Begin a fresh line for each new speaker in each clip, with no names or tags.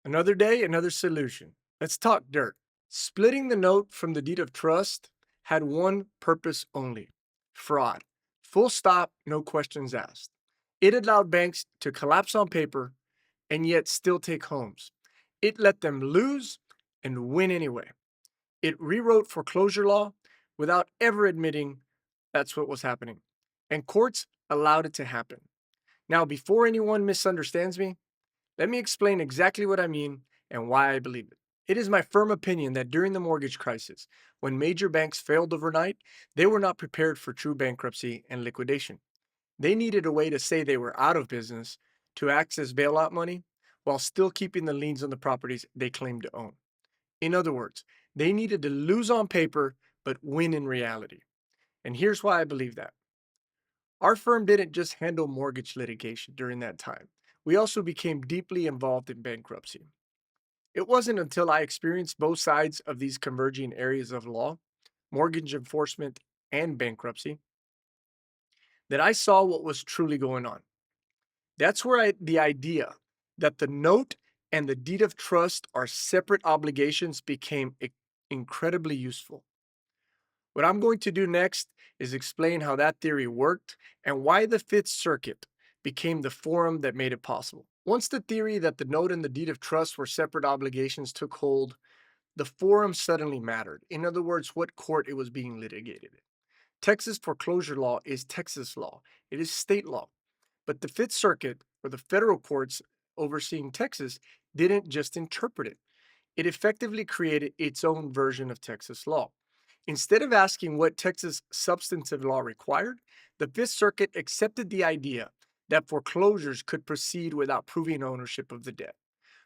Another day, another solution. Let's talk dirt. Splitting the note from the deed of trust had one purpose only: fraud. Full stop, no questions asked. It allowed banks to collapse on paper and yet still take homes. It let them lose and win anyway. It rewrote foreclosure law without ever admitting that's what was happening. And courts allowed it to happen. Now, before anyone misunderstands me, let me explain exactly what I mean and why I believe it. It is my firm opinion that during the mortgage crisis, when major banks failed overnight, they were not prepared for true bankruptcy and liquidation. They needed a way to say they were out of business to access bailout money while still keeping the liens on the properties they claimed to own. In other words, they needed to lose on paper but win in reality. And here's why I believe that. Our firm didn't just handle mortgage litigation during that time. We also became deeply involved in bankruptcy. It wasn't until I experienced both sides of these converging areas of law, mortgage enforcement and bankruptcy, that I saw what was truly going on. That's where the idea that the note and the deed of trust are separate obligations became incredibly useful. What I'm going to do next is explain how that theory worked and why the Fifth Circuit became the forum that made it possible. Once the theory that the note and the deed of trust were separate obligations took hold, the forum suddenly mattered. In other words, what court it was being litigated in. Texas foreclosure law is Texas law, it is state law. But the Fifth Circuit, or the federal courts overseeing Texas, didn't just interpret it, it effectively created its own version of Texas law. Instead of asking what Texas substantive law required, the Fifth Circuit accepted the idea that foreclosures could proceed without proving ownership of the debt.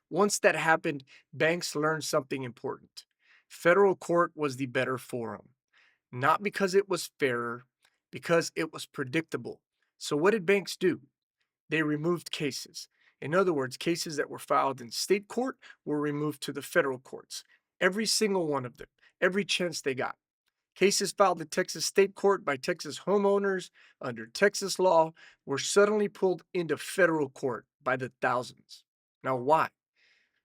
Once that happened, banks learned something important. Federal court was the better forum, not because it was fairer, because it was predictable. So, what did banks do? They removed cases. In other words, cases that were filed in state court were removed to the federal courts. Every single one of them, every chance they got. Cases filed in Texas state court by Texas homeowners under Texas law were suddenly pulled into federal court by the thousands. Now, why?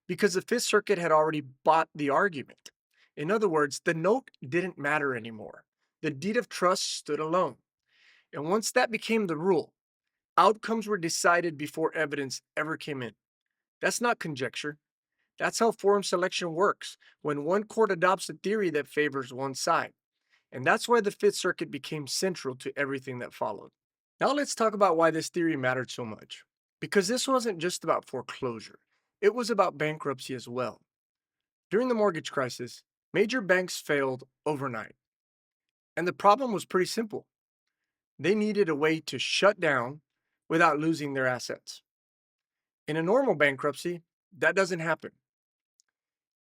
Because the Fifth Circuit had already bought the argument. In other words, the note didn't matter anymore. The deed of trust stood alone. And once that became the rule, outcomes were decided before evidence ever came in. That's not conjecture. That's how forum selection works when one court adopts a theory that favors one side. And that's why the Fifth Circuit became central to everything that followed. Now let's talk about why this theory mattered so much. Because this wasn't just about foreclosure, it was about bankruptcy as well. During the mortgage crisis, major banks failed overnight. And the problem was pretty simple: they needed a way to shut down without losing their assets. In a normal bankruptcy, that doesn't happen.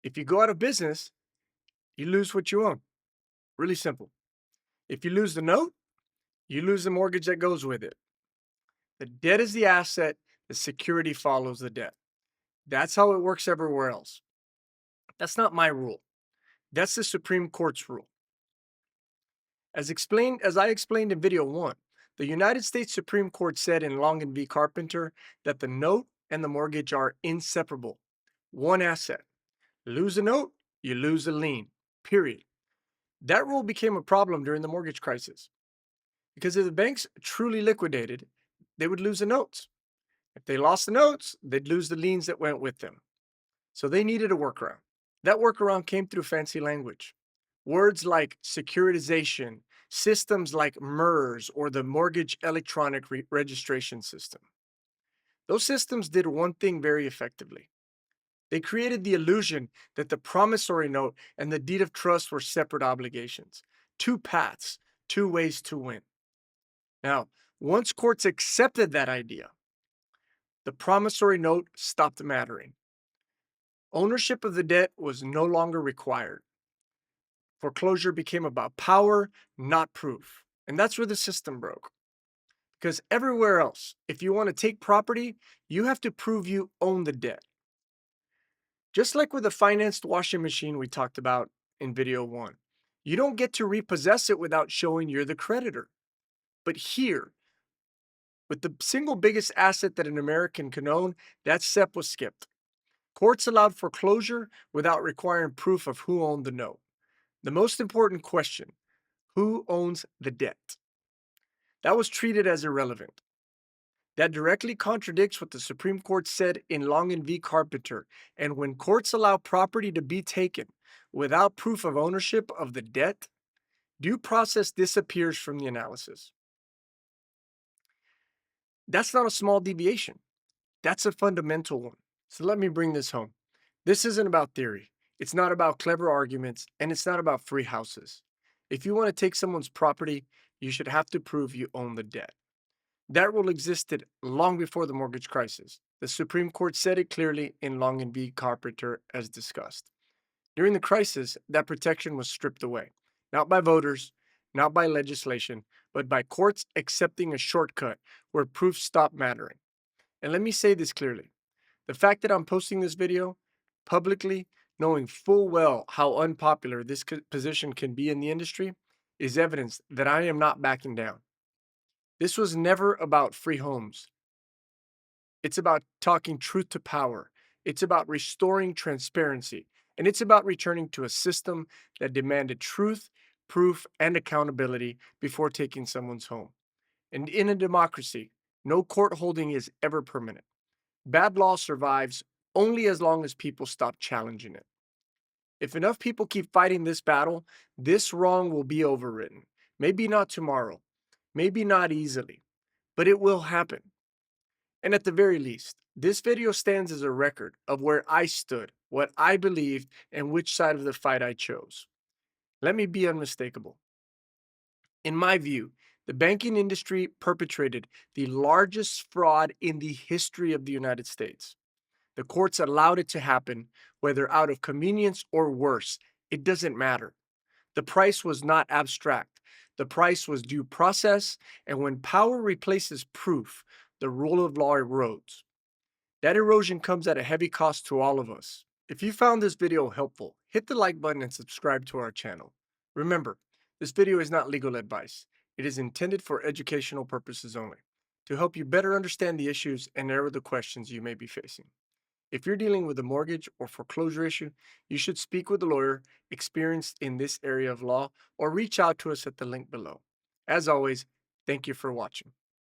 If you go out of business, you lose what you own. Really simple. If you lose the note, you lose the mortgage that goes with it. The debt is the asset, the security follows the debt. That's how it works everywhere else. That's not my rule. That's the Supreme Court's rule. As I explained in video 1, the United States Supreme Court said in Longan v. Carpenter that the note and the mortgage are inseparable. One asset. Lose a note, you lose a lien. Period. That rule became a problem during the mortgage crisis because if the banks truly liquidated, they would lose the notes. If they lost the notes, they'd lose the liens that went with them. So they needed a workaround. That workaround came through fancy language. Words like securitization, systems like MERS or the Mortgage Electronic Registration System. Those systems did one thing very effectively. They created the illusion that the promissory note and the deed of trust were separate obligations, two paths, two ways to win. Now, once courts accepted that idea, the promissory note stopped mattering. Ownership of the debt was no longer required. Foreclosure became about power, not proof. And that's where the system broke. Because everywhere else, if you want to take property, you have to prove you own the debt. Just like with the financed washing machine we talked about in video 1, you don't get to repossess it without showing you're the creditor. But here, with the single biggest asset that an American can own, that step was skipped. Courts allowed foreclosure without requiring proof of who owned the note. The most important question: who owns the debt? That was treated as irrelevant. That directly contradicts what the Supreme Court said in Longan v. Carpenter. And when courts allow property to be taken without proof of ownership of the debt, due process disappears from the analysis. That's not a small deviation. That's a fundamental one. So let me bring this home. This isn't about theory. It's not about clever arguments, and it's not about free houses. If you want to take someone's property, you should have to prove you own the debt. That rule existed long before the mortgage crisis. The Supreme Court said it clearly in Longan v. Carpenter, as discussed. During the crisis, that protection was stripped away, not by voters, not by legislation, but by courts accepting a shortcut where proof stopped mattering. And let me say this clearly. The fact that I'm posting this video publicly, knowing full well how unpopular this position can be in the industry, is evidence that I am not backing down. This was never about free homes. It's about talking truth to power. It's about restoring transparency. And it's about returning to a system that demanded truth, proof, and accountability before taking someone's home. And in a democracy, no court holding is ever permanent. Bad law survives only as long as people stop challenging it. If enough people keep fighting this battle, this wrong will be overwritten. Maybe not tomorrow, maybe not easily, but it will happen. And at the very least, this video stands as a record of where I stood, what I believed, and which side of the fight I chose. Let me be unmistakable. In my view, the banking industry perpetrated the largest fraud in the history of the United States. The courts allowed it to happen, whether out of convenience or worse. It doesn't matter. The price was not abstract. The price was due process, and when power replaces proof, the rule of law erodes. That erosion comes at a heavy cost to all of us. If you found this video helpful, hit the like button and subscribe to our channel. Remember, this video is not legal advice. It is intended for educational purposes only, to help you better understand the issues and narrow the questions you may be facing. If you're dealing with a mortgage or foreclosure issue, you should speak with a lawyer experienced in this area of law or reach out to us at the link below. As always, thank you for watching.